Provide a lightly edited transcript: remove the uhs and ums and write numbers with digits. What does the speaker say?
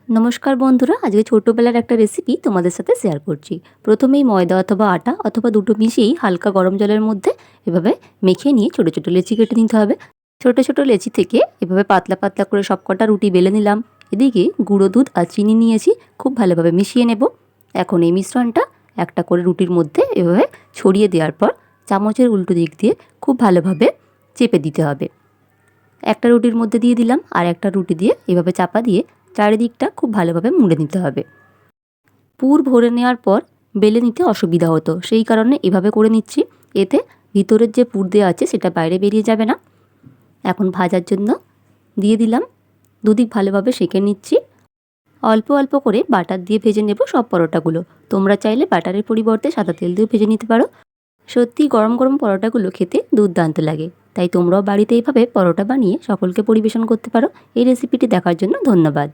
নমস্কার বন্ধুরা, আজকে ছোটোবেলার একটা রেসিপি তোমাদের সাথে শেয়ার করছি। প্রথমেই ময়দা অথবা আটা অথবা দুটো মিশিয়েই হালকা গরম জলের মধ্যে এভাবে মেখে নিয়ে ছোটো ছোটো লেচি কেটে নিতে হবে। ছোটো ছোটো লেচি থেকে এভাবে পাতলা পাতলা করে সবকটা রুটি বেলে নিলাম। এদিকে গুঁড়ো দুধ আর চিনি নিয়েছি, খুব ভালোভাবে মিশিয়ে নেব। এখন এই মিশ্রণটা একটা করে রুটির মধ্যে এভাবে ছড়িয়ে দেওয়ার পর চামচের উল্টো দিক দিয়ে খুব ভালোভাবে চেপে দিতে হবে। একটা রুটির মধ্যে দিয়ে দিলাম, আর একটা রুটি দিয়ে এভাবে চাপা দিয়ে চারিদিকটা খুব ভালোভাবে মুড়ে নিতে হবে। পুর ভরে নেওয়ার পর বেলে নিতে অসুবিধা হতো, সেই কারণে এভাবে করে নিচ্ছি। এতে ভিতরের যে পুর দেওয়া আছে সেটা বাইরে বেরিয়ে যাবে না। এখন ভাজার জন্য দিয়ে দিলাম, দুদিক ভালোভাবে সেঁকে নিচ্ছি। অল্প অল্প করে বাটার দিয়ে ভেজে নেব সব পরোটাগুলো। তোমরা চাইলে বাটারের পরিবর্তে সাদা তেল দিয়েও ভেজে নিতে পারো। সত্যি গরম গরম পরোটাগুলো খেতে দুর্দান্ত লাগে, তাই তোমরাও বাড়িতে এইভাবে পরোটা বানিয়ে সকলকে পরিবেশন করতে পারো। এই রেসিপিটি দেখার জন্য ধন্যবাদ।